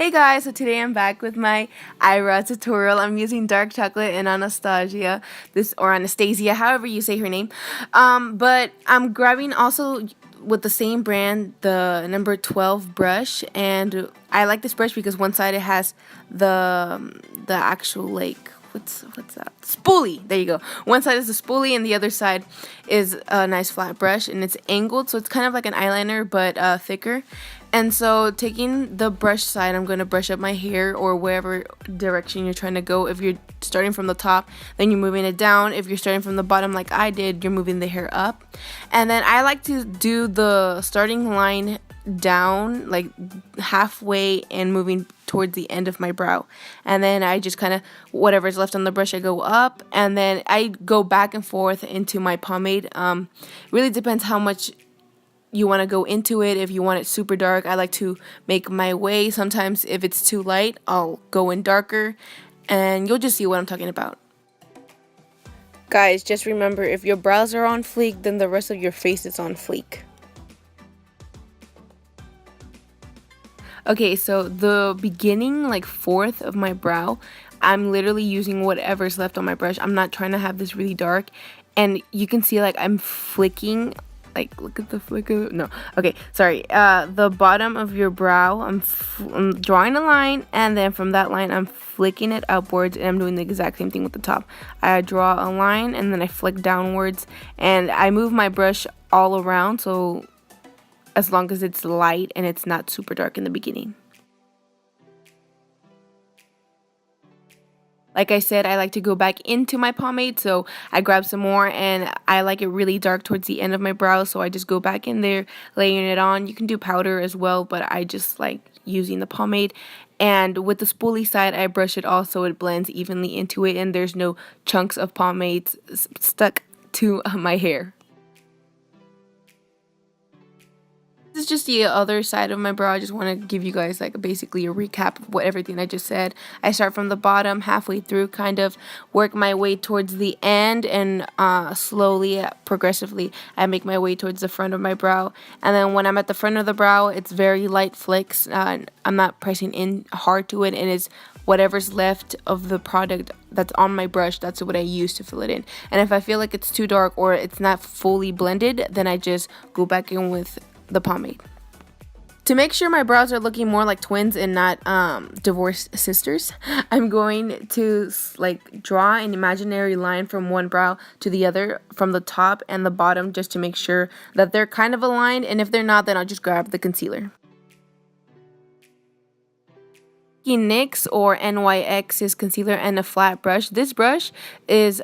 Hey guys, so today I'm back with my eyebrow tutorial. I'm using dark chocolate and Anastasia, or Anastasia, however you say her name. But I'm grabbing also with the same brand the number 12 brush, and I like this brush because one side it has the actual what's that? Spoolie. There you go. One side is a spoolie and the other side is a nice flat brush, and it's angled, so it's kind of like an eyeliner but thicker. And so taking the brush side, I'm going to brush up my hair or wherever direction you're trying to go. If you're starting from the top, then you're moving it down. If you're starting from the bottom like I did, you're moving the hair up. And then I like to do the starting line down like halfway and moving towards the end of my brow. And then I just kind of, whatever's left on the brush, I go up. And then I go back and forth into my pomade. Really depends how much you want to go into it. If you want it super dark, I like to make my way. Sometimes if it's too light, I'll go in darker, and you'll just see what I'm talking about. Guys, just remember, if your brows are on fleek, then the rest of your face is on fleek. Okay, so the beginning, like fourth of my brow, I'm literally using whatever's left on my brush. I'm not trying to have this really dark, and you can see like I'm flicking. Like, look at the flicker. No, okay, sorry. The bottom of your brow, I'm drawing a line, and then from that line, I'm flicking it upwards, and I'm doing the exact same thing with the top. I draw a line, and then I flick downwards, and I move my brush all around, so as long as it's light and it's not super dark in the beginning. Like I said, I like to go back into my pomade, so I grab some more, and I like it really dark towards the end of my brow, so I just go back in there, layering it on. You can do powder as well, but I just like using the pomade. And with the spoolie side, I brush it all so it blends evenly into it, and there's no chunks of pomade stuck to my hair. This is just the other side of my brow. I just want to give you guys like basically a recap of everything I just said. I start from the bottom, halfway through, kind of work my way towards the end, and slowly, progressively, I make my way towards the front of my brow. And then when I'm at the front of the brow, it's very light flicks. I'm not pressing in hard to it, and it's whatever's left of the product that's on my brush, that's what I use to fill it in. And if I feel like it's too dark or it's not fully blended, then I just go back in with the pomade. To make sure my brows are looking more like twins and not divorced sisters, I'm going to like draw an imaginary line from one brow to the other, from the top and the bottom, just to make sure that they're kind of aligned, and if they're not, then I'll just grab the concealer. NYX or NYX's concealer and a flat brush. This brush is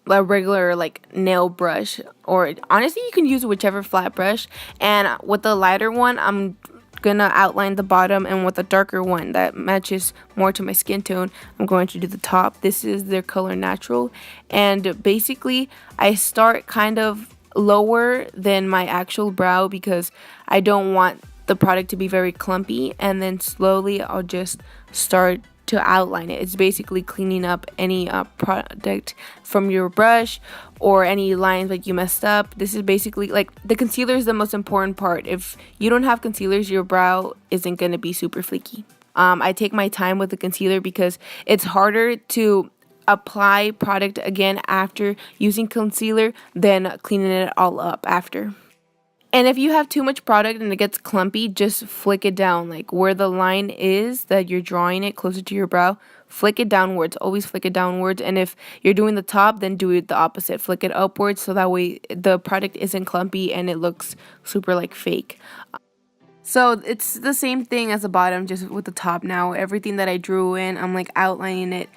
a regular like nail brush, or honestly you can use whichever flat brush, and with the lighter one I'm gonna outline the bottom, and with the darker one that matches more to my skin tone, I'm going to do the top. This is their color Natural, and basically I start kind of lower than my actual brow because I don't want the product to be very clumpy, and then slowly I'll just start to outline it. It's basically cleaning up any product from your brush or any lines that you messed up. This is basically like the concealer is the most important part. If you don't have concealers, your brow isn't going to be super flaky. I take my time with the concealer because it's harder to apply product again after using concealer than cleaning it all up after. And if you have too much product and it gets clumpy, just flick it down. Like where the line is that you're drawing it closer to your brow, flick it downwards. Always flick it downwards. And if you're doing the top, then do it the opposite. Flick it upwards, so that way the product isn't clumpy and it looks super like fake. So it's the same thing as the bottom, just with the top now. Everything that I drew in, I'm like outlining it.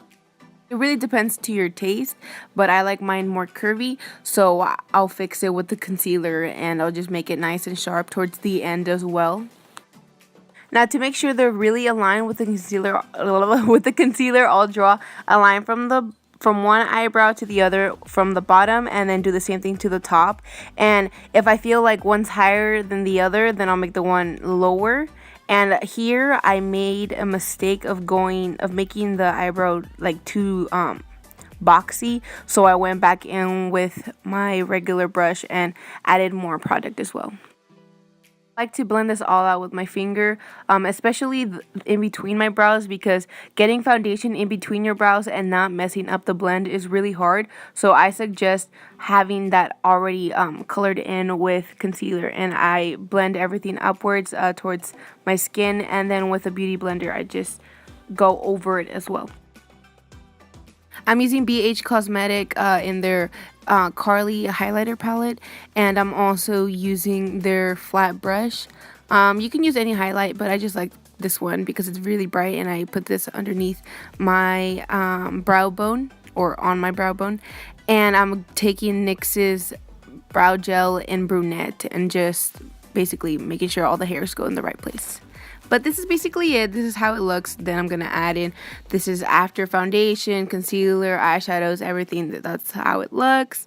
It really depends to your taste, but I like mine more curvy, so I'll fix it with the concealer, and I'll just make it nice and sharp towards the end as well. Now, to make sure they're really aligned with the concealer, I'll draw a line from one eyebrow to the other from the bottom, and then do the same thing to the top. And if I feel like one's higher than the other, then I'll make the one lower. And here I made a mistake of making the eyebrow like too boxy, so I went back in with my regular brush and added more product as well. I like to blend this all out with my finger, especially in between my brows, because getting foundation in between your brows and not messing up the blend is really hard. So I suggest having that already colored in with concealer, and I blend everything upwards towards my skin, and then with a beauty blender I just go over it as well. I'm using BH Cosmetic in their Carly highlighter palette, and I'm also using their flat brush. You can use any highlight, but I just like this one because it's really bright, and I put this underneath my brow bone, or on my brow bone, and I'm taking NYX's brow gel in Brunette and just basically making sure all the hairs go in the right place. But this is basically it. This is how it looks. Then I'm going to add in, this is after foundation, concealer, eyeshadows, everything. That's how it looks.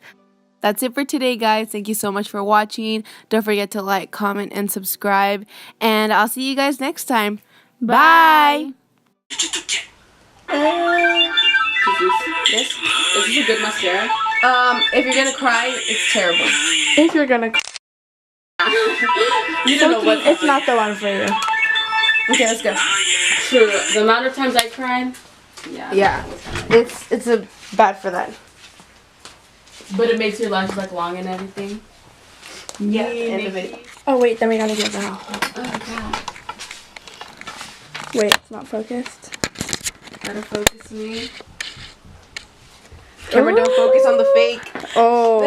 That's it for today, guys. Thank you so much for watching. Don't forget to like, comment, and subscribe. And I'll see you guys next time. Bye! This is a good mascara. If you're gonna cry, it's terrible. If you're gonna cry, You don't know what. it's not the one for you. Okay, let's go. True. The amount of times I cried. Yeah, it's a bad for that. But it makes your lashes like long and everything. Yeah. End of it. Oh wait, then we gotta get that. Oh god. Wait, it's not focused. Gotta focus me. Camera, don't focus on the fake. Oh.